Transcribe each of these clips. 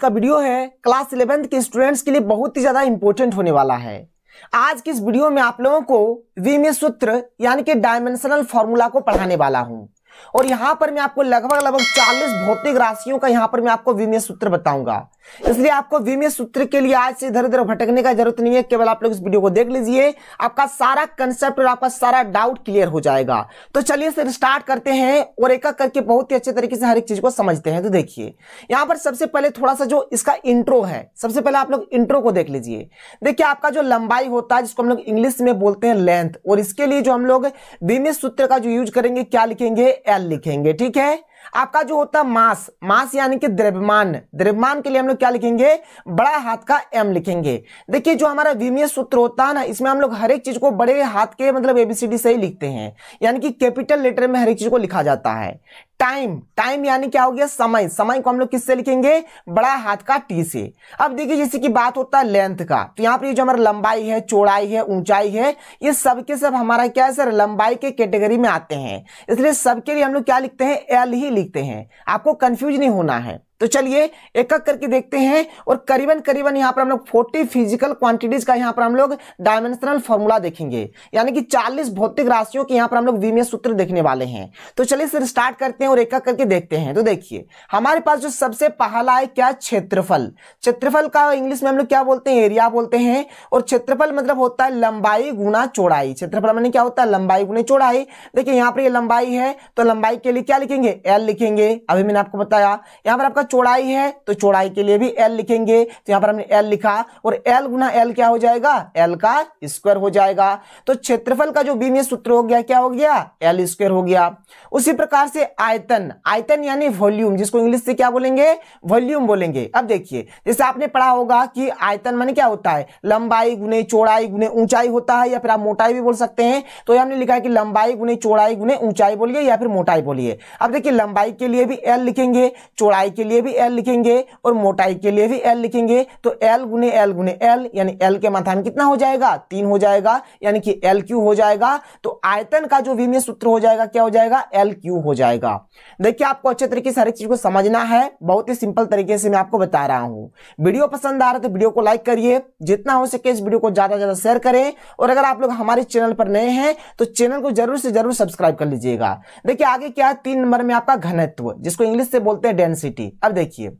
का वीडियो है class 11th के स्टूडेंट्स के लिए बहुत ही ज्यादा इंपॉर्टेंट होने वाला है। आज की इस वीडियो में आप लोगों को विमीय सूत्र यानी कि डायमेंशनल फॉर्मूला को पढ़ाने वाला हूं और यहां पर मैं आपको लगभग 40 भौतिक राशियों का यहां पर मैं आपको विमीय सूत्र बताऊंगा। इसलिए आपको विमीय सूत्र के लिए आज से इधर उधर भटकने का जरूरत नहीं है, केवल आप लोग इस वीडियो को देख लीजिए, आपका सारा कंसेप्ट और आपका सारा डाउट क्लियर हो जाएगा। तो चलिए फिर स्टार्ट करते हैं और एक एक करके बहुत ही अच्छे तरीके से हर एक चीज को समझते हैं। तो देखिए यहां पर सबसे पहले थोड़ा सा जो इसका इंट्रो है, सबसे पहले आप लोग इंट्रो को देख लीजिए। देखिए आपका जो लंबाई होता है जिसको हम लोग इंग्लिश में बोलते हैं लेंथ, और इसके लिए जो हम लोग विमीय सूत्र का जो यूज करेंगे क्या लिखेंगे, एल लिखेंगे। ठीक है। आपका जो होता है मास, मास यानी कि द्रव्यमान, द्रव्यमान के लिए हम लोग क्या लिखेंगे, बड़ा हाथ का एम लिखेंगे। देखिए जो हमारा विमीय सूत्र होता है ना, इसमें हम लोग हर एक चीज को बड़े हाथ के मतलब एबीसीडी से ही लिखते हैं, यानी कि कैपिटल लेटर में हर एक चीज को लिखा जाता है। टाइम, टाइम यानी क्या हो गया, समय, समय को हम लोग किससे लिखेंगे, बड़ा हाथ का टी से। अब देखिए जैसे कि बात होता है लेंथ का, तो यहाँ पर जो हमारा लंबाई है, चौड़ाई है, ऊंचाई है, ये सब के सब हमारा क्या है सर, लंबाई के कैटेगरी में आते हैं। इसलिए सबके लिए हम लोग क्या लिखते हैं, एल ही लिखते हैं। आपको कंफ्यूज नहीं होना है। तो चलिए एक एक करके देखते हैं और करीबन करीबन यहां पर हम लोग 40 फिजिकल क्वांटिटीज का यहां पर हम लोग डायमेंशनल फॉर्मूला देखेंगे, यानी कि 40 भौतिक राशियों के यहां पर हम लोग विमीय सूत्र देखने वाले हैं। तो चलिए फिर स्टार्ट करते हैं और एक एक करके देखते हैं। तो देखिए हमारे पास जो सबसे पहला है क्या, क्षेत्रफल। क्षेत्रफल का इंग्लिश में हम लोग क्या बोलते हैं, एरिया बोलते हैं, और क्षेत्रफल मतलब होता है लंबाई गुना चौड़ाई। क्षेत्रफल माने क्या होता है, लंबाई गुना चौड़ाई। देखिए यहां पर ये लंबाई है तो लंबाई के लिए क्या लिखेंगे, एल लिखेंगे। अभी मैंने आपको बताया यहां पर आपका चौड़ाई है तो चौड़ाई के लिए भी एल लिखेंगे। तो यहां पर हमने एल लिखा और एल गुना एल क्या हो जाएगा, एल का स्क्वायर हो जाएगा। तो क्षेत्रफल का जो विमीय सूत्र हो गया क्या हो गया, एल स्क्वायर हो गया। उसी प्रकार से आयतन, आयतन यानी वॉल्यूम, जिसको इंग्लिश से क्या बोलेंगे, वॉल्यूम बोलेंगे। अब देखिए जैसे आपने पढ़ा होगा कि आयतन माने क्या होता है, लंबाई गुने चौड़ाई गुने ऊंचाई होता है, या फिर आप मोटाई भी बोल सकते हैं। तो हमने लिखा है कि लंबाई गुने चौड़ाई गुने ऊंचाई बोलिए या फिर मोटाई बोलिए। अब देखिए लंबाई के लिए भी एल लिखेंगे, चौड़ाई के लिए भी एल लिखेंगे और मोटाई के लिए भी एल लिखेंगे। तो एल गुने एल यानी एल के मात्रा में कितना हो जाएगा, 3 हो जाएगा, यानी कि एल क्यू हो जाएगा। तो आयतन का जो विमीय सूत्र हो जाएगा क्या हो जाएगा, एल क्यू हो जाएगा। देखिए आपको अच्छे तरीके से हर एक चीज को समझना है, बहुत ही सिंपल तरीके से मैं आपको बता रहा हूं। वीडियो पसंद आ रहा है तो वीडियो को लाइक करिए, जितना हो सके इस वीडियो को ज्यादा से ज्यादा शेयर करें, और अगर आप लोग हमारे चैनल पर नए हैं तो चैनल को जरूर से जरूर सब्सक्राइब कर लीजिएगा। देखिए आगे क्या है, 3 नंबर में आपका घनत्व, जिसको इंग्लिश से बोलते हैं डेंसिटी। अब देखिए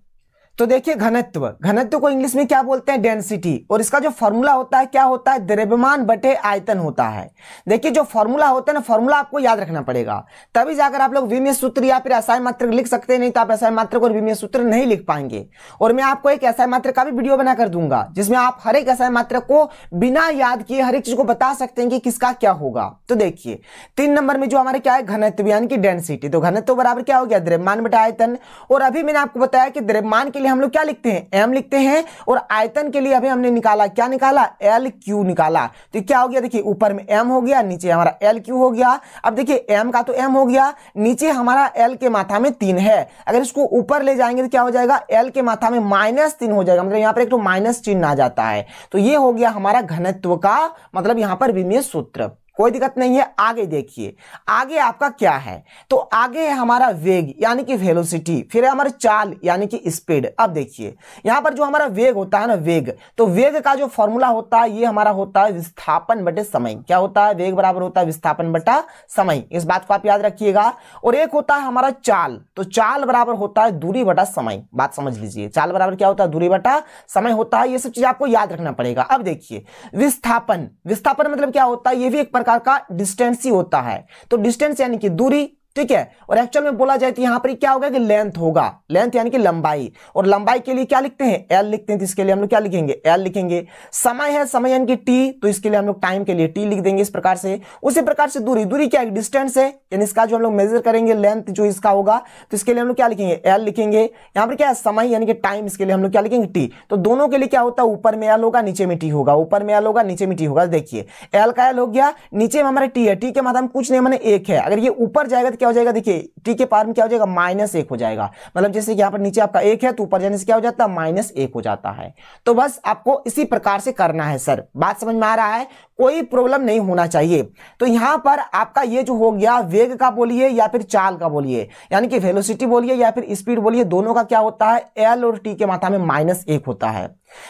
तो देखिए घनत्व, घनत्व को इंग्लिश में क्या बोलते हैं, डेंसिटी, और इसका जो फॉर्मूला होता है क्या होता है, द्रव्यमान बटे आयतन होता है। देखिए जो फॉर्मूला होता है ना, फॉर्मूला आपको याद रखना पड़ेगा, तभी जाकर आप लोग विमीय सूत्र या फिर एसआई मात्रक लिख सकते हैं, नहीं तो आप एसआई मात्रक और विमीय सूत्र नहीं लिख पाएंगे। और मैं आपको एक एसआई मात्रक का भी वीडियो बनाकर दूंगा, जिसमें आप हर एक एसआई मात्रक को बिना याद किए हर एक चीज को बता सकते हैं कि किसका क्या होगा। तो देखिए 3 नंबर में जो हमारे क्या है, घनत्व यानी कि डेंसिटी। तो घनत्व बराबर क्या हो गया, द्रव्यमान बटा आयतन। और अभी मैंने आपको बताया कि द्रव्यमान के हम लोग क्या लिखते हैं, एम लिखते हैं, और आयतन के लिए अभी हमने निकाला क्या निकाला, एल क्यू निकाला। तो क्या हो गया, देखिए ऊपर में एम हो गया, नीचे हमारा एल क्यू हो गया। अब देखिए एम का तो एम हो गया, नीचे हमारा एल के मात्रा में 3 है, अगर इसको ऊपर ले जाएंगे तो क्या हो जाएगा, एल के मात्रा में -3 हो जाएगा, मतलब यहां पर एक तो माइनस चिन्ह आ जाता है। तो ये हो गया हमारा घनत्व का मतलब यहां पर विमीय सूत्र। कोई दिक्कत नहीं है। आगे देखिए आगे आपका क्या है, तो आगे है हमारा वेग यानी कि वेलोसिटी, फिर है हमारा चाल यानी कि स्पीड। अब देखिए यहां पर जो हमारा वेग होता है ना, वेग, तो वेग का जो फॉर्मूला होता है ये हमारा होता है विस्थापन बटे समय। क्या होता है, वेग बराबर होता है विस्थापन बटा समय, इस बात को आप याद रखिएगा। और एक होता है हमारा चाल, तो चाल बराबर होता है दूरी बटा समय। बात समझ लीजिए, चाल बराबर क्या होता है, दूरी बटा समय होता है। ये सब चीज आपको याद रखना पड़ेगा। अब देखिए विस्थापन, विस्थापन मतलब क्या होता है, ये भी एक प्रकार का डिस्टेंस ही होता है। तो डिस्टेंस यानी कि दूरी, ठीक है। और एक्चुअल में बोला जाए तो यहां पर क्या होगा कि लेंथ होगा, लेंथ यानी कि लंबाई, और लंबाई के लिए क्या लिखते हैं, एल लिखते हैं, तो इसके लिए हम लोग क्या लिखेंगे, एल लिखेंगे। समय है, समय यानी कि टी, तो इसके लिए हम लोग टाइम के लिए टी लिख देंगे इस प्रकार से। उसी प्रकार से दूरी, दूरी क्या है, डिस्टेंस है, यानी इसका जो हम लोग मेजर करेंगे लेंथ जो इसका होगा, तो इसके लिए हम लोग क्या लिखेंगे, एल लिखेंगे। यहां पर क्या है, समय यानी कि टाइम, इसके लिए हम लोग क्या लिखेंगे, टी। तो दोनों के लिए क्या होता है, ऊपर में एल होगा, नीचे में टी होगा, ऊपर में एल होगा, नीचे में टी होगा। देखिए एल का एल हो गया, नीचे में हमारा टी है, टी के मात्रा में कुछ नहीं, मैंने 1 है, अगर ये ऊपर जाएगा तो क्या हो जाएगा, देखिए टी के पावर में क्या हो जाएगा, -1 हो जाएगा। मतलब जैसे कि यहाँ पर नीचे आपका 1 है तो ऊपर जाने से क्या हो जाता है, -1 हो जाता है। तो बस आपको इसी प्रकार से करना है सर, बात समझ में आ रहा है, कोई प्रॉब्लम नहीं होना चाहिए। तो यहाँ पर आपका ये जो हो गया वेग का बोलिए या फिर चाल का बोलिए, यानी कि वेलोसिटी बोलिए या फिर स्पीड बोलिए, दोनों का क्या होता है, एल और टी के मात्रा में -1 होता है।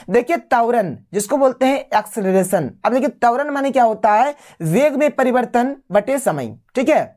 देखिए त्वरण जिसको बोलते हैं एक्सेलरेशन। अब देखिए त्वरण माने क्या होता है, वेग में परिवर्तन बटे समय, ठीक है।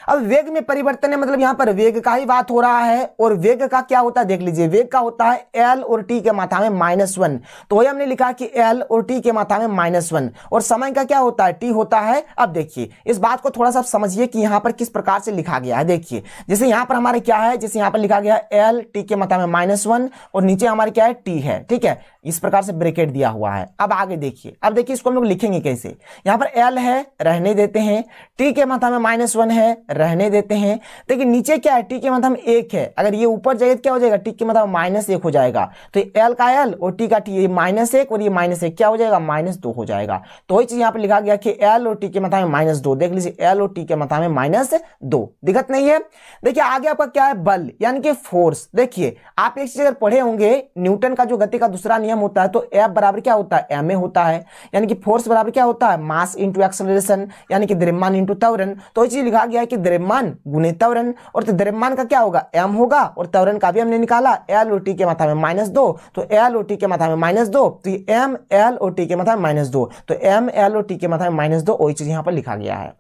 अब वेग में परिवर्तन है मतलब यहां पर वेग का ही बात हो रहा है, और वेग का क्या होता है देख लीजिए, वेग का होता है एल और टी के मात्रा में -1। तो वही हमने लिखा कि एल और टी के मात्रा में -1, और समय का क्या होता है, टी होता है। अब देखिए इस बात को थोड़ा सा समझिए कि यहां पर किस प्रकार से लिखा गया है। देखिए जैसे यहां पर हमारे क्या है, जैसे यहां पर लिखा गया है एल टी के मात्रा में -1 और नीचे हमारे क्या है, टी है, ठीक है, इस प्रकार से ब्रैकेट दिया हुआ है। अब आगे देखिए, अब देखिए इसको हम लोग लिखेंगे कैसे, यहां पर एल है रहने देते हैं, टी के मात्रा में -1 है रहने देते हैं। देखिए नीचे क्या है, टी के मात्रा में 1 है, अगर ये ऊपर जाएगा तो क्या हो जाएगा, टी के मात्रा में -1 हो जाएगा। तो एल का एल और टी का टी, ये -1 और ये -1 क्या हो जाएगा, -2 हो जाएगा। तो वही चीज यहां पर लिखा गया कि एल और टी के मात्रा में -2, देख लीजिए एल और टी के मात्रा में -2, दिक्कत नहीं है। देखिए आगे आपका क्या है, बल यानी कि फोर्स। देखिए आप एक चीज अगर पढ़े होंगे, न्यूटन का जो गति का दूसरा नियम होता है, तो एफ बराबर क्या होता है, एम ए होता है, यानी कि फोर्स बराबर क्या होता है, मास इंटू एक्सेलरेशन, यानी कि द्रव्यमान इंटू त्वरण। तो ये चीज लिखा गया है कि द्रव्यमान गुणे त्वरण, और तो द्रव्यमान का क्या होगा, एम होगा, और त्वरण का भी हमने निकाला एल और टी के मात्रा में -2, तो एल और टी के मात्रा में -2, तो ये एम एल और टी के मात्रा में -2, तो एम एल और टी के मात्रा में -2, वही चीज यहां पर लिखा गया है।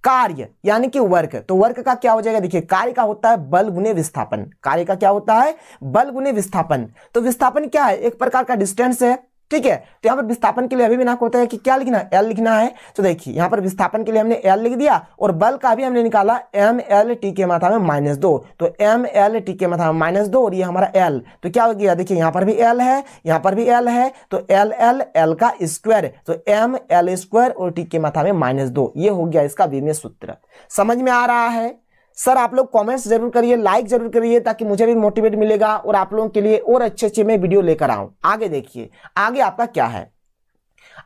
कार्य यानी कि वर्क, तो वर्क का क्या हो जाएगा, देखिए कार्य का होता है बल गुने विस्थापन, कार्य का क्या होता है, बल गुने विस्थापन। तो विस्थापन क्या है, एक प्रकार का डिस्टेंस है, ठीक है। तो यहाँ पर विस्थापन के लिए अभी भी ना होता है कि क्या लिखना है, एल लिखना है। तो देखिए यहाँ पर विस्थापन के लिए हमने एल लिख दिया, और बल का भी हमने निकाला एम एल टी के मात्रा में -2, तो एम एल टी के मात्रा में -2, और ये हमारा एल, तो क्या हो गया, देखिए यहाँ पर भी एल है, यहाँ पर भी एल है, तो एल एल एल का स्क्वायर, तो एम एल स्क्वायर और टी के मात्रा में -2, ये हो गया इसका बीमीय सूत्र। समझ में आ रहा है सर? आप लोग कमेंट्स जरूर करिए, लाइक जरूर करिए, ताकि मुझे भी मोटिवेट मिलेगा और आप लोगों के लिए और अच्छे मैं वीडियो लेकर आऊं। आगे देखिए, आगे आपका क्या है,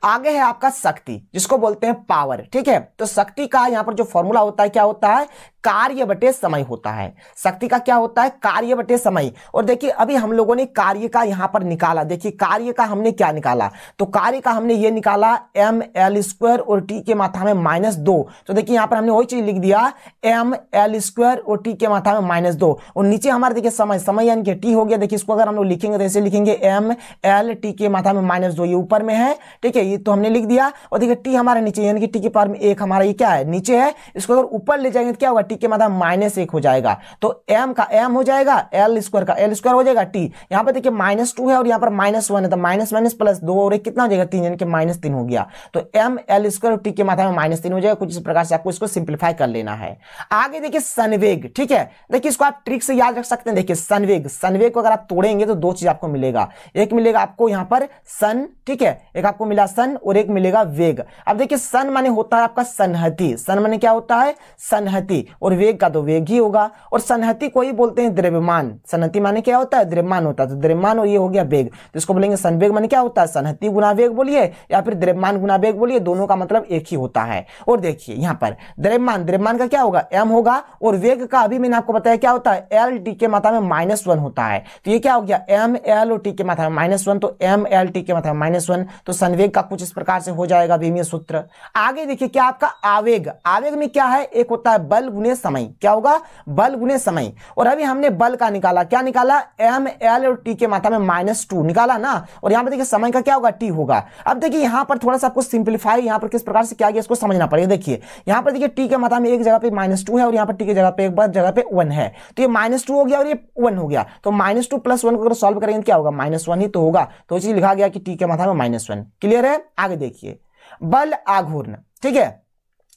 आगे है आपका शक्ति जिसको बोलते हैं पावर, ठीक है। तो शक्ति का यहां पर जो फॉर्मूला होता है क्या होता है, कार्य बटे समय होता है। शक्ति का क्या होता है, कार्य बटे समय। और देखिए अभी हम लोगों ने कार्य का यहां पर निकाला, देखिए कार्य का हमने क्या निकाला, तो कार्य का हमने ये निकाला एम एल स्क्वायर और टी के मात्रा में -2। तो देखिए यहां पर हमने वही चीज लिख दिया, एम एल स्क्वायर और टी के मात्रा में -2, और नीचे हमारे देखिए समय, समय यानी कि टी हो गया। देखिए इसको अगर हम लोग लिखेंगे तो ऐसे लिखेंगे एम एल टी के मात्रा में -2, ये ऊपर में है, ठीक है, ये तो हमने लिख दिया। और देखिए टी हमारे नीचे, यानी कि टी के पावर में 1 हमारा ये क्या है, नीचे है, इसको अगर ऊपर ले जाएंगे तो क्या होगा, टी के मात्रा -1 हो जाएगा, तो एम का एम हो जाएगा, एल स्क्वायर का एल स्क्वायर हो जाएगा, टी यहाँ पर देखिए -2 है और यहाँ पर -1 है, तो माइनस माइनस प्लस 2 और 1 कितना हो जाएगा, 3, यानी कि -3 हो गया। तो एम एल स्क्वायर टी के मात्रा में -3 हो जाएगा। कुछ इस प्रकार से आपको इसको सिंप्लीफाई कर लेना है। आगे देखिए संवेग, ठीक है, देखिए इसको आप ट्रिक से याद रख सकते हैं। देखिए संवेग, संवेग को अगर आप तोड़ेंगे तो दो चीज आपको मिलेगा, एक मिलेगा आपको यहाँ पर सन, ठीक है, एक आपको मिला सन और एक मिलेगा वेग। अब देखिए सन माने होता है आपका संहति, सन माने क्या होता है, संहति, और वेग का तो वेग ही होगा। और संहति को ही बोलते हैं द्रव्यमान, संहति माने क्या होता है, द्रव्यमान होता है, तो द्रव्यमान और ये हो गया वेग, तो इसको बोलेंगे संवेग माने क्या होता है, संहति गुना वेग बोलिए या फिर द्रव्यमान गुना वेग बोलिए, दोनों का मतलब एक ही होता है। और देखिए यहाँ पर द्रव्यमान, द्रव्यमान का क्या होगा, एम होगा, और वेग का अभी मैंने आपको बताया क्या होता है, एल टी के मात्रा में -1 होता है। तो ये क्या हो गया, एम एल और टी के मात्रा में -1, तो एम एल टी के मात्रा में -1, तो संवेग का कुछ इस प्रकार से हो जाएगा बीमीय सूत्र। आगे देखिए क्या आपका आवेग, आवेग में क्या है, एक होता है बल गुने समय, क्या होगा, बल गुने समय। और अभी हमने बल का निकाला, क्या निकाला, एम एल और टी के मात्रा में -2 निकाला ना, और यहां पर देखिए समय का क्या होगा, टी होगा। अब देखिए यहां पर थोड़ा सा आपको सिंप्लीफाई यहां पर किस प्रकार से किया गया इसको समझना पड़ेगा। देखिए यहां पर देखिए टी के मात्रा में एक जगह पे -2 है और यहां पर टी की जगह पे एक बार जगह पे 1 है, तो ये -2 हो गया और ये 1 हो गया, तो -2 + 1 को अगर सॉल्व करेंगे क्या होगा, -1 ही तो होगा। तो चीज लिखा गया कि टी के मात्रा में -1। क्लियर है? आगे देखिए बल आघूर्ण, ठीक है,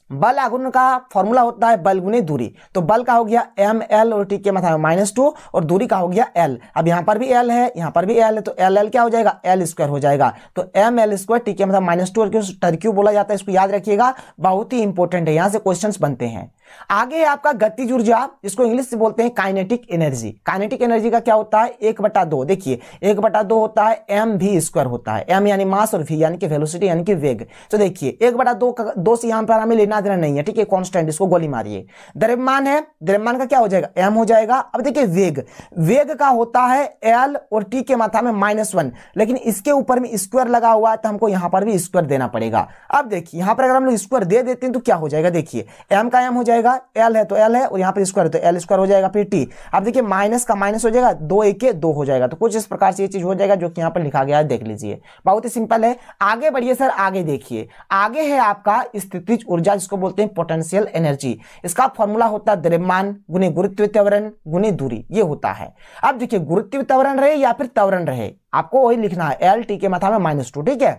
बल आघूर्ण का फॉर्मूला होता है बल गुने दूरी। तो बल का हो गया एम एल और टी के मात्रा में -2, और दूरी का हो गया एल। अब यहां पर भी एल है, यहां पर भी एल है, तो एल एल क्या हो जाएगा, एल स्क्वायर हो जाएगा। तो एम एल स्क्वायर टी के मात्रा -2, और टर्क्यू बोला जाता है, इसको याद रखिएगा, बहुत ही इंपॉर्टेंट है, यहां से क्वेश्चंस बनते हैं। आगे है आपका गतिज ऊर्जा, जिसको इंग्लिश से बोलते हैं काइनेटिक एनर्जी। काइनेटिक एनर्जी का क्या होता है, 1/2। देखिए 1/2 होता है एम वी स्क्वायर होता है, एम यानी मास और वी यानी कि वेलोसिटी यानी कि वेग। तो देखिए 1/2 से यहां पर हमें लेना देना नहीं है, ठीक है, कांस्टेंट, इसको गोली मारिए। द्रव्यमान है, द्रव्यमान का क्या हो जाएगा, एम हो जाएगा। अब देखिए वेग, वेग का होता है एल और टी के मात्रा में -1, लेकिन इसके ऊपर में स्क्वायर लगा हुआ है तो हमको यहां पर भी स्क्वायर देना पड़ेगा। अब देखिए यहां पर अगर हम लोग स्क्वायर दे देते हैं तो क्या हो जाएगा, देखिए एम का एम हो जाएगा, एल है तो एल है, और यहां पर स्क्वायर है तो एल स्क्वायर हो जाएगा, फिर टी। अब देखिए माइनस का माइनस हो जाएगा, 2 1 2 हो जाएगा। तो कुछ इस प्रकार से ये चीज हो जाएगा जो कि यहां पर लिखा गया है, देख लीजिए, बहुत ही सिंपल है। आगे बढ़िए सर, आगे देखिए, आगे है आपका स्थितिज ऊर्जा, जिसको बोलते हैं पोटेंशियल एनर्जी। इसका फॉर्मूला होता है द्रव्यमान गुने गुरुत्वीय त्वरण गुने दूरी, ये होता है। अब देखिए गुरुत्वीय त्वरण रहे या फिर त्वरण रहे, आपको वही लिखना है, एल टी के मात्रा में -2, ठीक है।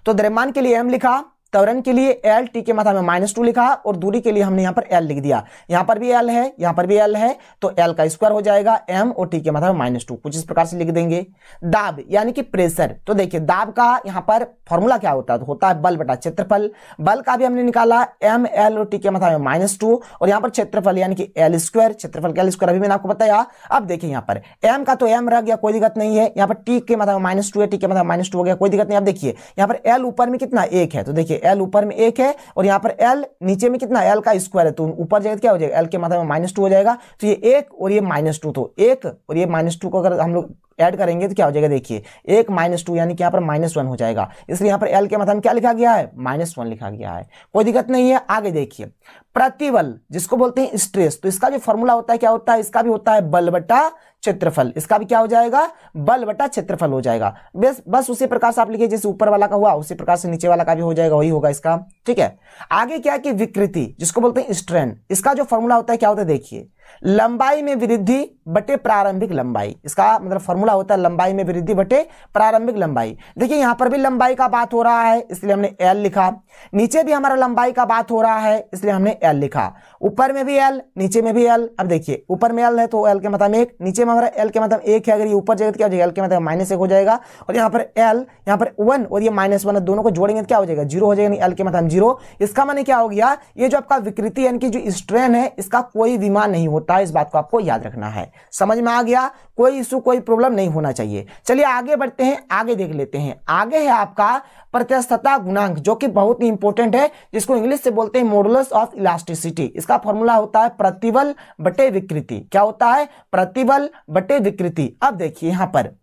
तो द्रव्यमान के लिए एम लिखा, त्वरण के लिए एल, टी के मात्रा में -2 लिखा, और दूरी के लिए हमने यहां पर एल लिख दिया। यहां पर भी एल है, यहां पर भी एल है, तो एल का स्क्वायर हो जाएगा एम और टी के मात्रा में -2, कुछ इस प्रकार से लिख देंगे। दाब यानी कि प्रेशर, तो देखिए दाब का यहां पर फॉर्मूला क्या होता है, तो होता है बल बटा क्षेत्रफल। बल का भी हमने निकाला एम एल और टी के मात्रा में -2, और यहां पर क्षेत्रफल यानी कि एल स्क्वायर, क्षेत्रफल का एल स्क्वायर अभी मैंने आपको बताया। अब देखिए यहां पर एम का तो एम रह गया, कोई दिक्कत नहीं है। यहां पर टी के मात्रा में -2 है, टी के मात्रा में -2 हो गया, कोई दिक्कत नहीं। अब देखिए यहां पर एल ऊपर में कितना, 1 है, तो देखिए एल ऊपर में 1 है, और यहां पर एल नीचे में कितना, एल का स्क्वायर है, तो ऊपर जाएगा क्या हो जाएगा, एल के मात्रा में -2 हो जाएगा। तो ये 1 और ये -2, तो 1 और ये -2 को अगर हम लोग ऐड करेंगे तो क्या हो जाएगा, देखिए 1 -2 यानी कि यहां पर -1 हो जाएगा। इसलिए यहां पर एल के मात्रा में क्या लिखा गया है, -1 लिखा गया है, कोई दिक्कत नहीं है। आगे देखिए प्रतिबल, जिसको बोलते हैं स्ट्रेस, तो इसका जो फॉर्मूला होता है क्या होता है, इसका भी होता है बल बटा क्षेत्रफल। इसका भी क्या हो जाएगा, बल बटा क्षेत्रफल हो जाएगा। बस उसी प्रकार से आप लिखिए, जैसे ऊपर वाला का हुआ उसी प्रकार से नीचे वाला का भी हो जाएगा, वही होगा इसका, ठीक है। आगे क्या है कि विकृति, जिसको बोलते हैं स्ट्रेन, इसका जो फॉर्मूला होता है क्या होता है, देखिए लंबाई में वृद्धि बटे प्रारंभिक लंबाई। इसका मतलब फॉर्मूला होता है लंबाई में वृद्धि बटे प्रारंभिक लंबाई। देखिए यहां पर भी लंबाई का बात हो रहा है, इसलिए हमने एल लिखा। नीचे भी हमारा लंबाई का बात हो रहा है, इसलिए हमने एल लिखा। ऊपर में भी एल, नीचे में भी एल। अब देखिए ऊपर में एल है तो एल के मतलब 1, नीचे में हमारा एल के मतलब 1 है। अगर ये ऊपर जाएगा तो क्या हो जाएगा, एल के मतलब -1 हो जाएगा, और यहाँ पर एल, यहाँ पर 1 और ये -1 दोनों को जोड़ेंगे तो क्या हो जाएगा, 0 हो जाएगा, एल के मतलब 0। इसका माने क्या हो गया, ये जो आपका विकृति यानी कि जो स्ट्रेन है, इसका कोई विमान नहीं होता है। इस बात को आपको याद रखना है। समझ में आ गया, कोई इशू कोई प्रॉब्लम नहीं होना चाहिए। चलिए आगे बढ़ते हैं, आगे देख लेते हैं। आगे है आपका प्रत्यस्थता गुणांक, जो कि बहुत ही इंपॉर्टेंट है, जिसको इंग्लिश से बोलते हैं मॉडुलस ऑफ इलास्टिसिटी। इसका फॉर्मूला होता है प्रतिबल बटे विकृति। क्या होता है, प्रतिबल बटे विकृति। अब देखिए यहां पर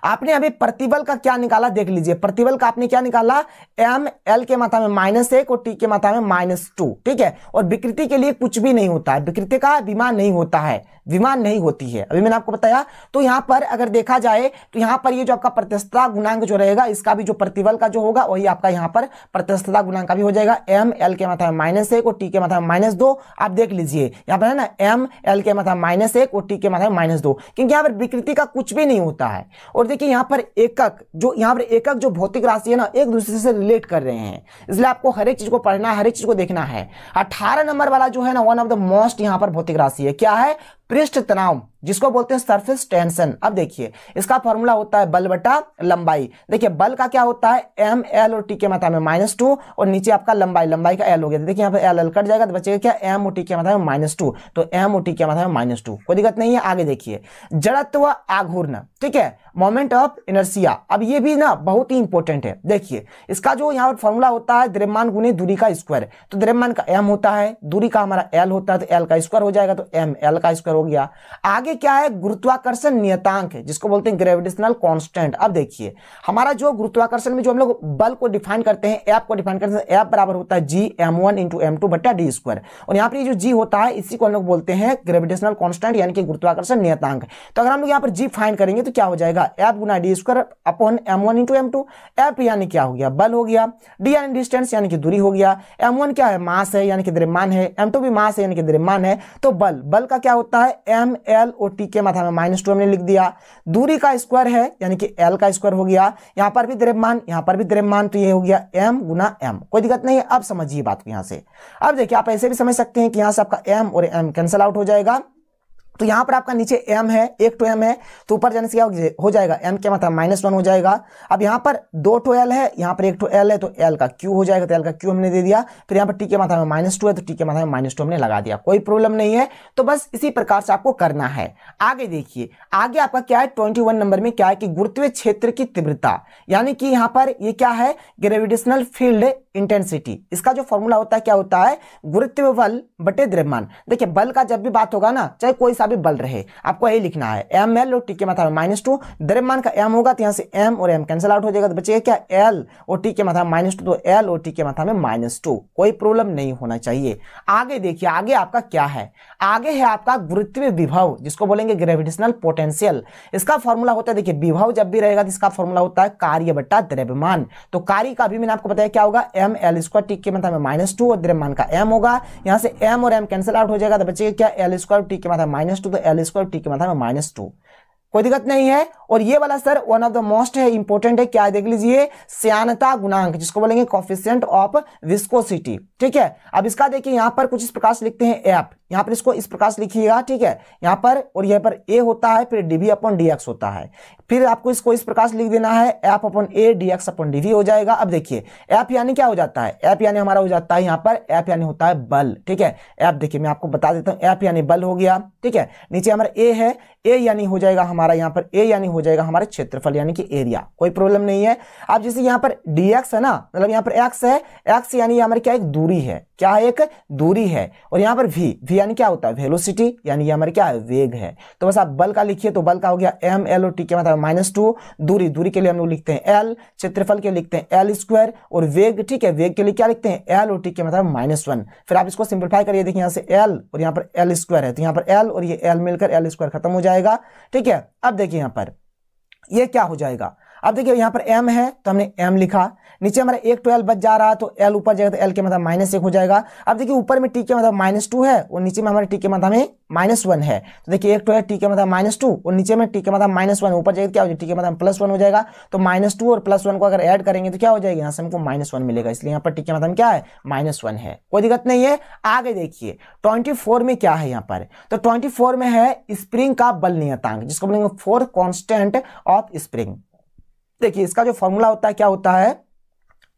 आपने अभी प्रतिबल का क्या निकाला, देख लीजिए। प्रतिबल का आपने क्या निकाला, एम एल के मात्रा में -1 और टी के मात्रा में -2, ठीक है। और विकृति के लिए कुछ भी नहीं होता है, विकृति का विमान नहीं होता है, विमान नहीं होती है, अभी मैंने आपको बताया। तो यहां पर अगर देखा जाए तो यहां पर ये जो आपका प्रत्यस्थता गुणांक जो रहेगा, इसका भी जो प्रतिबल का जो होगा वही आपका यहां पर प्रत्यस्थता गुणांक का भी हो जाएगा। एम एल के मात्रा में -1 और टी के मात्रा में -2। आप देख लीजिए यहां पर है ना, एम एल के मात्रा में -1 और टी के मात्रा में -2, क्योंकि यहां पर विकृति का कुछ भी नहीं होता है। और देखिए यहां पर एकक जो भौतिक राशि है ना, एक दूसरे से रिलेट कर रहे हैं, इसलिए आपको हर एक चीज को पढ़ना है, हर एक चीज को देखना है। 18 नंबर वाला जो है ना, वन ऑफ द मोस्ट यहां पर भौतिक राशि है, क्या है, पृष्ठ तनाव, जिसको बोलते हैं सरफेस टेंशन। अब देखिए इसका फॉर्मूला होता है बल बटा लंबाई। देखिए बल का क्या होता है, एम एल और टी के मात्रा में -2, और नीचे आपका लंबाई का एल हो गया। देखिए यहाँ पे एल कट जाएगा तो बचेगा क्या, एम और टी के मात्रा में -2, तो एम और टी के मात्रा में -2, कोई दिक्कत नहीं है। आगे देखिए जड़त्व आघूर्ण, ठीक है, मोमेंट ऑफ इनर्शिया। अब ये भी ना बहुत ही इंपॉर्टेंट है। देखिए इसका जो यहाँ पर फॉर्मूला होता है द्रव्यमान गुने दूरी का स्क्वायर। तो द्रव्यमान का एम होता है, दूरी का हमारा एल होता है, तो एल का स्क्वायर हो जाएगा, तो एम एल का स्क्वायर हो गया। आगे क्या है, गुरुत्वाकर्षण नियतांक, जिसको बोलते हैं ग्रेविटेशनल कांस्टेंट। अब देखिए हमारा जो गुरुत्वाकर्षण में जो हम लोग बल को डिफाइन करते हैं, एफ को डिफाइन करते हैं, एफ बराबर होता है जी m1 × m2 बटा डी स्क्वायर। और यहाँ पर जो जी होता है इसी को हम लोग बोलते हैं ग्रेविटेशनल कांस्टेंट यानी कि गुरुत्वाकर्षण नियतांक। तो अगर हम लोग यहाँ पर जी फाइंड करेंगे तो क्या हो जाएगा, एफ गुना D square upon m1 × m2। F यानी क्या हो गया, बल हो गया, डी यानी डिस्टेंस यानी कि दूरी हो गया, m1 क्या है, मास है यानी कि द्रव्यमान है, m2 भी मास है यानी कि द्रव्यमान है। तो बल का क्या होता है, एम एल और टी के मात्रा में -2 हमने लिख दिया। दूरी का स्क्वायर है यानी कि एल का स्क्वायर हो गया, यहां पर भी द्रव्यमान, यहां पर भी द्रव्यमान, तो ये हो गया m गुना m। कोई दिक्कत नहीं है, अब समझिए बात को यहां से। अब देखिए आप ऐसे भी समझ सकते हैं कि यहां से आपका m और m कैंसिल आउट हो जाएगा, तो यहां पर आपका नीचे m है, एक तो m है, तो ऊपर जाने से क्या हो जाएगा, m क्या मतलब -1 हो जाएगा। अब यहां पर 2 तो l है, यहां पर 1 तो l है, तो l का q हो जाएगा, तो l का q हमने दे दिया। फिर यहां पर t के मात्रा में -2 है, तो t के मात्रा में -2 हमने लगा दिया, कोई प्रॉब्लम नहीं है। तो बस इसी प्रकार से आपको करना है। आगे देखिए, आगे आपका क्या है 21 नंबर में क्या है कि गुरुत्वीय क्षेत्र की तीव्रता, यानी कि यहां पर ये क्या है, ग्रेविटेशनल फील्ड इंटेंसिटी। इसका जो फॉर्मूला होता है क्या होता है, गुरुत्व बल बटे द्रव्यमान। देखिए बल का जब भी बात होगा ना, चाहे कोई सा भी बल रहे, आपको यही लिखना है ml और t के मात्रा में -2, द्रव्यमान का m होगा, तो यहां से m और m कैंसिल आउट हो जाएगा, तो बचेगा क्या l और t के मात्रा में -2, तो l और t के मात्रा में -2, कोई प्रॉब्लम नहीं होना चाहिए। आगे देखिए, आगे आपका क्या है, आगे है आपका गुरुत्वीय विभव, जिसको बोलेंगे ग्रेविटेशनल पोटेंशियल। इसका फॉर्मूला होता है, देखिए विभव जब भी रहेगा तो इसका फॉर्मूला होता है कार्य बट्टा द्रव्यमान। तो कार्य का भी मैंने आपको बताया क्या होगा, ml² t के मात्रा में -2 और द्रव्यमान का m होगा, यहां से m और m कैंसिल आउट हो जाएगा, तो बचेगा क्या l² t के मात्रा में -2, तो l² t के मात्रा में -2, कोई दिक्कत नहीं है। और ये वाला sir one of the most है, इंपॉर्टेंट है, क्या देख लीजिए, श्यानता गुणांक, जिसको बोलेंगे कोफिशिएंट ऑफ विस्कोसिटी। ठीक है, अब इसका देखिए यहां पर कुछ इस प्रकार से लिखते हैं एफ, यहां पर इसको इस प्रकार से लिखिएगा, ठीक है, यहां पर और यहां पर ए होता है, फिर dv अपॉन dx होता है, फिर आपको इसको इस प्रकार से लिख देना है एफ अपॉन ए dx अपॉन dv हो जाएगा। अब देखिए एफ यानी क्या हो जाता है, एफ यानी हमारा हो जाता है यहां पर एफ यानी होता है बल। ठीक है, एफ देखिए मैं आपको बता देता हूं, एफ यानी बल हो गया। ठीक है, नीचे हमारा ए है, ए यानी हो जाएगा हमारा यहां पर ए यानी हो जाएगा हमारे क्षेत्रफल यानी कि एरिया, कोई प्रॉब्लम नहीं है। अब जैसे यहां पर dx है ना, मतलब यहां पर x है, x यानी हमारी क्या एक दूरी है, क्या है एक दूरी है, और यहां पर v यानी क्या होता है वेलोसिटी, यानी ये हमारे क्या है वेग है। तो बस आप बल का लिखिए, तो बल का हो गया m l और t के मतलब -2, दूरी के लिए हम लोग लिखते हैं l, क्षेत्रफल के लिए लिखते हैं l², और वेग, ठीक है, वेग के लिए क्या लिखते हैं l और t के मतलब -1। फिर आप इसको सिंप्लीफाई करिए, देखिए यहाँ से l और यहाँ पर l² है, तो यहाँ पर l और ये l मिलकर l² खत्म हो जाएगा। ठीक है, अब देखिए यहाँ पर ये क्या हो जाएगा, अब देखिए यहाँ पर m है तो हमने m लिखा, नीचे हमारा 1 तो l बच जा रहा है, तो l ऊपर जाएगा तो l के मतलब -1 हो जाएगा। अब देखिए ऊपर में t के मतलब -2 है और नीचे में हमारे t के मतलब में -1 है, तो देखिए 1 तो है t के मतलब -2 और नीचे में t के मतलब -1, ऊपर जाएगा क्या हो जाएगा t के मतलब +1 हो जाएगा। तो -2 और +1 को अगर ऐड करेंगे तो क्या हो जाएगा, यहाँ से हमको -1 मिलेगा, इसलिए यहाँ पर t के मतलब क्या है -1 है, कोई दिक्कत नहीं है। आगे देखिए 24 में क्या है यहाँ पर, तो 24 में है स्प्रिंग का बल नियतांक, जिसको बोलेंगे फोर्स कांस्टेंट ऑफ स्प्रिंग। देखिए इसका जो फॉर्मूला होता है क्या होता है,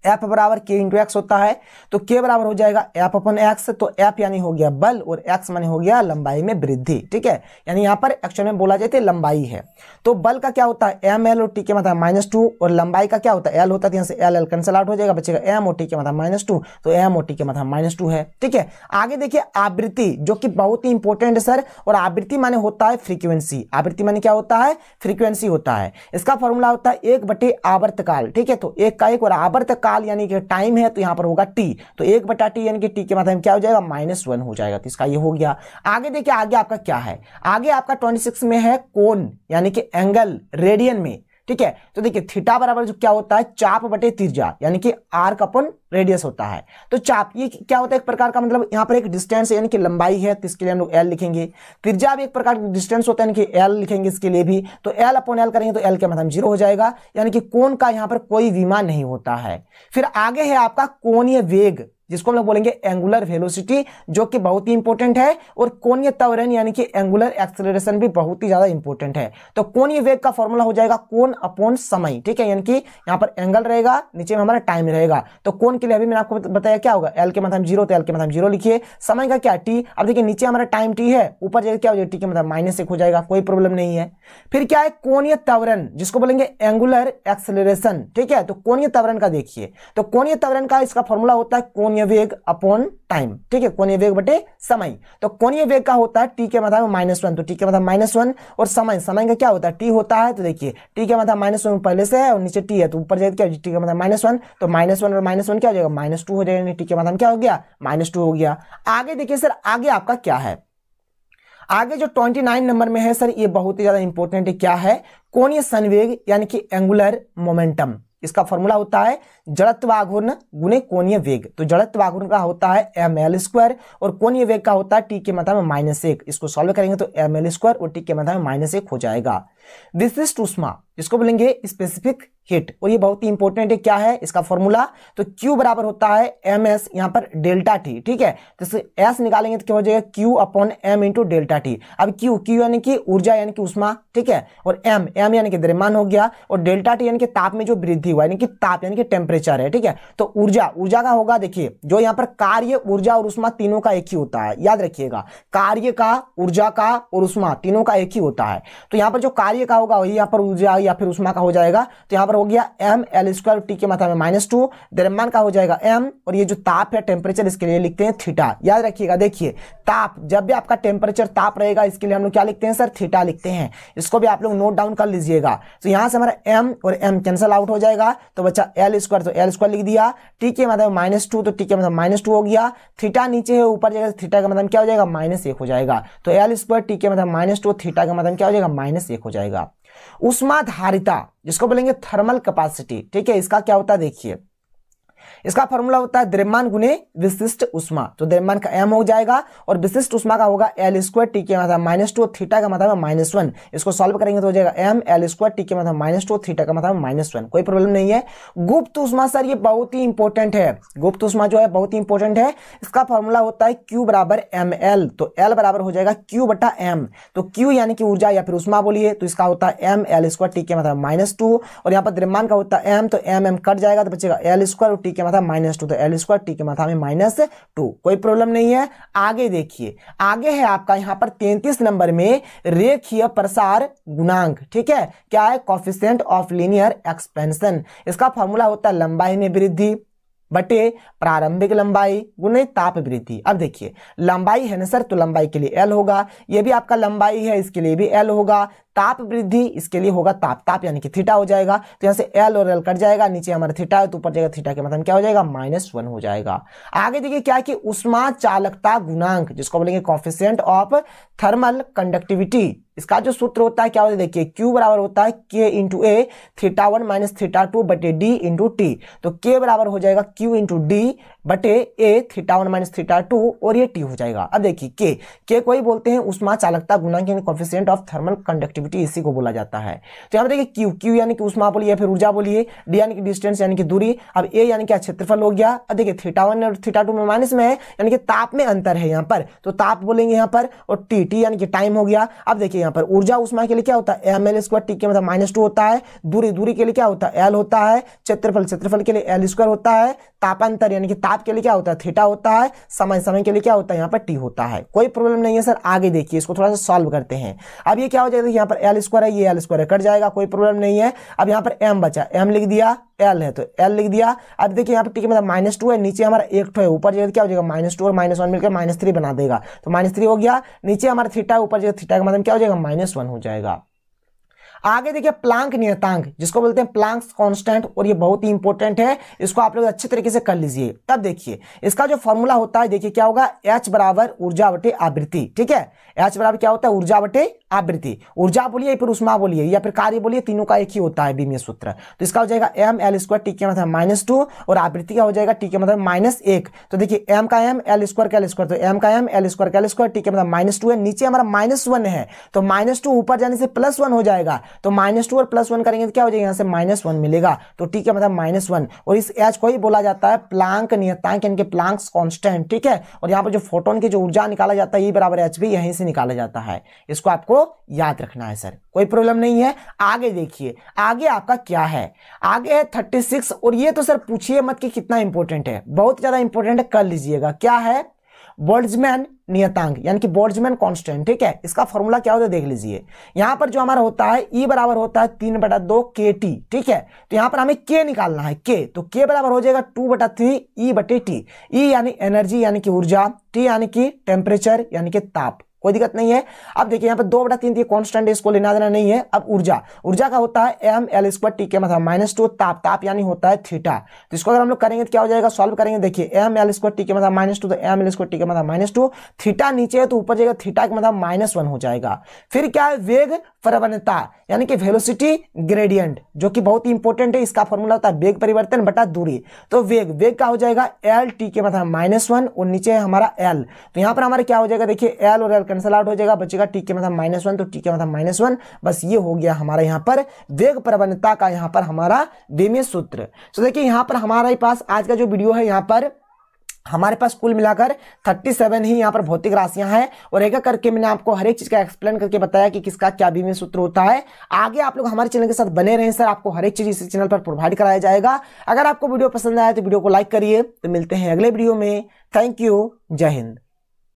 F बराबर K इंटू एक्स होता है, तो K बराबर हो जाएगा F अपन एक्स, तो F यानी हो गया बल और X माने हो गया लंबाई में वृद्धि। ठीक है, यानी यहाँ पर एक्चुअल में बोला जाए तो लंबाई है, तो बल का क्या होता है m l और t के मतलब -2, और लंबाई का क्या होता है l होता है, तो यहाँ से l l कैंसिल आउट हो जाएगा, बचेगा m और t के मतलब -2, तो m और t के मतलब -2 है। ठीक है, आगे देखिए आवृत्ति, जो कि बहुत ही इंपॉर्टेंट है सर, और आवृत्ति माने होता है फ्रीक्वेंसी, आवृत्ति माने क्या होता है फ्रीक्वेंसी होता है। इसका फॉर्मूला होता है 1/आवर्तकाल। ठीक है, तो 1 का 1 और आवर्तकाल यानी कि टाइम है, तो यहां पर होगा t, तो 1/t यानी कि t के मात्रा में क्या हो जाएगा -1 हो जाएगा, तो इसका ये हो गया। आगे देखिए आगे आपका क्या है, आगे आपका 26 में है कोण यानी कि एंगल रेडियन में। ठीक है, तो देखिए थीटा बराबर जो क्या होता है चाप बटे त्रिज्या, यानी कि आर्क अपन रेडियस होता है। तो चाप ये क्या होता है एक प्रकार का, मतलब यहाँ पर एक डिस्टेंस यानी कि लंबाई है, तो इसके लिए हम लोग l लिखेंगे। त्रिज्या भी एक प्रकार का डिस्टेंस होता है, यानी कि l लिखेंगे इसके लिए भी, तो l अपॉन l करेंगे तो l के मतलब 0 हो जाएगा, यानी कि कोण का यहाँ पर कोई विमा नहीं होता है। फिर आगे है आपका कोणीय वेग, जिसको हम लोग बोलेंगे एंगुलर वेलोसिटी, जो कि बहुत ही इंपॉर्टेंट है, और कोणीय त्वरण यानी कि एंगुलर एक्सेलरेशन भी बहुत ही ज्यादा इंपॉर्टेंट है। तो कोणीय वेग का फॉर्मूला हो जाएगा कोण अपॉन समय। ठीक है, यानी कि यहाँ पर एंगल रहेगा, नीचे में हमारा टाइम रहेगा, तो कोण के लिए अभी मैंने आपको बताया क्या होगा l के मतलब 0, तो l के मतलब 0 लिखिए, समय का क्या t, अब देखिए नीचे हमारा टाइम t है, ऊपर जाएगा क्या हो जाएगा t के मतलब -1 हो जाएगा, कोई प्रॉब्लम नहीं है। फिर क्या है कोणीय त्वरण, जिसको बोलेंगे एंगुलर एक्सेलरेशन। ठीक है, तो कोणीय त्वरण का देखिए, तो कोणीय त्वरण का इसका फॉर्मूला होता है कोणीय वेग अपॉन टाइम। ठीक है, कोणीय वेग बटे समय, तो कोणीय वेग का होता है t के मतलब -1, तो t के मतलब -1, और समय का क्या होता है t होता है, तो देखिए t के मतलब -1 पहले से है और नीचे t है, तो ऊपर जाएगा क्या t के मतलब -1, तो -1 और -1 क्या हो जाएगा -2 हो जाएगा, t के मतलब क्या हो गया -2 हो गया। आगे देखिए सर आगे आपका क्या है, आगे जो 29 नंबर में है सर, ये बहुत ही ज्यादा इंपॉर्टेंट है, क्या है कोणीय संवेग यानी कि एंगुलर मोमेंटम। इसका फॉर्मूला होता है जड़त्वाघूर्ण गुणे कोणीय वेग, तो जड़त्वाघूर्ण का होता है ml² और कोणीय वेग का होता है t के मतलब -1। इसको सॉल्व करेंगे तो ml² और t के मतलब -1 हो जाएगा। विशिष्ट ऊष्मा जिसको बोलेंगे स्पेसिफिक हीट, और ये बहुत ही इंपॉर्टेंट है। क्या है इसका फॉर्मूला, तो Q बराबर होता है ms यहाँ पर डेल्टा टी, ठीक है। तो S निकालेंगे तो क्या हो जाएगा Q upon m into delta T. अब Q यानी कि ऊर्जा यानी कि ऊष्मा, ठीक है, और m यानी कि द्रव्यमान हो गया, और डेल्टा टी यानी कि ताप में जो वृद्धि हुआ यानी कि ताप यानी कि टेम्परेचर है, ठीक है। तो ऊर्जा का होगा, देखिए जो यहाँ पर कार्य, ऊर्जा और ऊष्मा तीनों का एक ही होता है, याद रखिएगा, कार्य का, ऊर्जा का और ऊष्मा तीनों का एक ही होता है। तो यहाँ पर जो कार्य का होगा वही यहाँ पर ऊर्जा या फिर ऊष्मा का हो जाएगा। तो यहाँ पर हो गया m L स्क्वायर टी के मात्रा में -2, द्रव्यमान का हो जाएगा m, और ये जो ताप है टेम्परेचर इसके लिए लिखते हैं थीटा। याद रखिएगा, देखिए ताप, जब भी आपका टेम्परेचर ताप रहेगा इसके लिए हम लोग क्या लिखते हैं सर, थीटा लिखते हैं। इसको भी आप लोग नोट डाउन कर लीजिएगा। तो यहाँ से हमारा m और m कैंसिल आउट हो जाएगा, तो बच्चा L स्क्वायर, तो L स्क्वायर लिख दिया, टी के मतलब -2, तो टी के मतलब -2 हो गया, थीटा नीचे है ऊपर जाएगा, थीटा का मतलब क्या हो जाएगा, -1 हो जाएगा। तो L स्क्वायर टी के मतलब -2, थीटा का मतलब क्या हो जाएगा, -1 हो जाएगा। ऊष्माधारिता जिसको बोलेंगे थर्मल कैपेसिटी, ठीक है, इसका क्या होता है देखिए, इसका फॉर्मूला होता है द्रव्यमान गुने विशिष्ट ऊष्मा। तो द्रव्यमान का m हो जाएगा और विशिष्ट ऊष्मा का होगा L स्क्वायर टी के मतलब -2, थीटा का मतलब -1। इसको सॉल्व करेंगे तो हो जाएगा m L स्क्वायर टी के मतलब -2, थीटा का मतलब -1। कोई प्रॉब्लम नहीं है। गुप्त ऊष्मा सर ये बहुत ही इंपॉर्टेंट है, गुप्त ऊष्मा जो है बहुत ही इंपॉर्टेंट है। इसका फॉर्मूला होता है Q बराबर ml, तो L बराबर हो जाएगा Q बटा m। तो Q यानी कि ऊर्जा या फिर ऊष्मा बोलिए, तो इसका होता है m L स्क्वायर टी के मतलब -2, और यहाँ पर द्रव्यमान का होता है m, तो m कट जाएगा तो बचेगा L स्क्वायर टी के मतलब -2, तो L स्क्वायर टी के मात्रा में -2। कोई प्रॉब्लम नहीं है। आगे देखिए, आगे है आपका यहाँ पर 33 नंबर में रेखीय प्रसार गुणांक, ठीक है, क्या है, कोएफिशिएंट ऑफ लीनियर एक्सपेंशन। इसका फॉर्मूला होता है लंबाई में वृद्धि बटे प्रारंभिक लंबाई गुणे ताप वृद्धि। अब देखिए लंबाई है ना सर, तो लंबाई के लिए L होगा, ये भी आपका लंबाई है इसके लिए भी L होगा, ताप वृद्धि इसके लिए होगा ताप यानी कि थीटा हो जाएगा। तो यहाँ से L और L कट जाएगा, नीचे हमारा थीटा है तो ऊपर जाएगा थीटा के मतलब क्या हो जाएगा, -1 हो जाएगा। आगे देखिए क्या है कि ऊष्मा चालकता गुणांक जिसको बोलेंगे कोएफिशिएंट ऑफ थर्मल कंडक्टिविटी, इसका जो सूत्र होता है क्या होता है देखिए, Q बराबर होता है K इंटू A θ1 माइनस θ2 बटे D इंटू T। तो K बराबर हो जाएगा Q इंटू D बटे A θ1 माइनस θ2, और ये T हो जाएगा। अब देखिए K को ही बोलते हैं ऊष्मा चालकता गुणांक यानी कोएफिशिएंट ऑफ थर्मल कंडक्टिविटी, इसी को बोला जाता है। तो यहाँ पर देखिए Q यानी कि ऊष्मा बोलिए या फिर ऊर्जा बोलिए, D यानी कि डिस्टेंस यानी कि दूरी, अब A यानी क्या क्षेत्रफल हो गया। अब देखिए θ1 और θ2 में माइनस में है यानी कि ताप में अंतर है यहाँ पर, तो ताप बोलेंगे यहाँ पर, और T यानी कि टाइम हो गया। अब देखिए यहाँ पर ऊर्जा ऊष्मा के लिए क्या होता है ml स्क्वायर टी के मतलब -2 होता है, दूरी के लिए क्या होता है L होता है, क्षेत्रफल के लिए L स्क्वायर होता है, तापांतर यानी कि ताप के लिए क्या होता है थीटा होता है, समय के लिए क्या होता है यहाँ पर T होता है। कोई प्रॉब्लम नहीं है सर। आगे देखिए इसको थोड़ा सा सॉल्व करते हैं। अब ये क्या हो जाएगा, यहाँ पर L स्क्वायर है, ये L स्क्वायर कट जाएगा, कोई प्रॉब्लम नहीं है। अब यहाँ पर m बचा, m लिख दिया, L है तो L लिख दिया। अब देखिए यहाँ पर टी के मतलब -2 है, नीचे हमारा एक है, ऊपर जगह क्या हो जाएगा -2 और -1 मिलकर -3 बना देगा, तो -3 हो गया। नीचे हमारा थीटा, ऊपर जगह थीटा का मतलब क्या हो जाएगा -1 हो जाएगा। आगे देखिए प्लांक नियतांक जिसको बोलते हैं प्लांक कांस्टेंट, और ये बहुत ही इंपॉर्टेंट है, इसको आप लोग अच्छे तरीके से कर लीजिए। तब देखिए इसका जो फॉर्मूला होता है देखिए क्या होगा, H बराबर ऊर्जा बटे आवृत्ति, ठीक है, H बराबर क्या होता है ऊर्जा बटे आवृत्ति। ऊर्जा बोलिए फिर ऊष्मा बोलिए या फिर कार्य बोलिए, तीनों का एक ही होता है बीमीय सूत्र। तो इसका हो जाएगा m L स्क्वायर टी के मतलब -2, और आवृत्ति का हो जाएगा टी के मतलब -1। तो देखिए m का m L स्क्वायर का L स्क्वायर, तो m का m L स्क्वायर का L स्क्वायर टी के मतलब -2 है, नीचे हमारा -1 है, तो -2 ऊपर जाने से +1 हो जाएगा, तो -2 और +1 करेंगे तो क्या हो जाएगा, यहाँ से -1 मिलेगा, तो टी के मतलब -1। और इस H को ही बोला जाता है प्लांक नियतांक यानी कि प्लांक कांस्टेंट, ठीक है। और यहाँ पर जो फोटोन की जो ऊर्जा निकाला जाता है E बराबर H भी यहीं से निकाला जाता है, इसको आपको याद रखना है सर, कोई प्रॉब्लम नहीं है। आगे देखिए आगे आपका क्या है, आगे है 36, और ये तो सर पूछिए मत कि कितना इंपॉर्टेंट है, बहुत ज्यादा इंपॉर्टेंट है, कर लीजिएगा। क्या है, बोल्ट्जमैन नियतांक यानी कि बोल्ट्जमैन कांस्टेंट, ठीक है। इसका फॉर्मूला क्या होता है देख लीजिए, यहां पर जो हमारा होता है E बराबर होता है 3/2 KT, ठीक है। तो यहां पर हमें K निकालना है, K, तो K बराबर हो जाएगा 2/3 E बटे T। E यानी एनर्जी यानी कि ऊर्जा, T यानी कि टेम्परेचर यानी कि ताप, कोई दिक्कत नहीं है। अब देखिए यहाँ पे 2/3 कांस्टेंट है, इसको लेना देना नहीं है। अब ऊर्जा का होता है m L स्क्वायर टी के मतलब -2, ताप यानी होता है थीटा। तो इसको अगर हम लोग करेंगे तो क्या हो जाएगा, सॉल्व करेंगे, देखिए m L स्क्वायर टी के मतलब -2, तो m L स्क्वायर टी के मतलब -2, थीटा नीचे है तो ऊपर जाएगा थीटा के मतलब -1 हो जाएगा। फिर क्या है, वेग प्रवणता यानी कि वेलोसिटी ग्रेडियंट, जो कि बहुत ही इंपॉर्टेंट है। इसका फॉर्मूला होता है वेग परिवर्तन बटा दूरी। तो वेग का हो जाएगा L टी के मतलब -1, और नीचे है हमारा L। तो यहाँ पर हमारा क्या हो जाएगा, देखिए L और L कैंसिल आउट हो जाएगा, बचेगा टी के मतलब -1, तो टी के मतलब -1। बस ये हो गया हमारा यहाँ पर वेग प्रवणता का यहाँ पर हमारा वेमीय सूत्र। तो देखिए यहाँ पर हमारे पास आज का जो वीडियो है, यहाँ पर हमारे पास कुल मिलाकर 37 ही यहाँ पर भौतिक राशियां हैं, और एक एक करके मैंने आपको हर एक चीज का एक्सप्लेन करके बताया कि किसका क्या विमीय सूत्र होता है। आगे आप लोग हमारे चैनल के साथ बने रहें सर, आपको हर एक चीज इसी चैनल पर प्रोवाइड कराया जाएगा। अगर आपको वीडियो पसंद आया तो वीडियो को लाइक करिए। तो मिलते हैं अगले वीडियो में। थैंक यू, जय हिंद।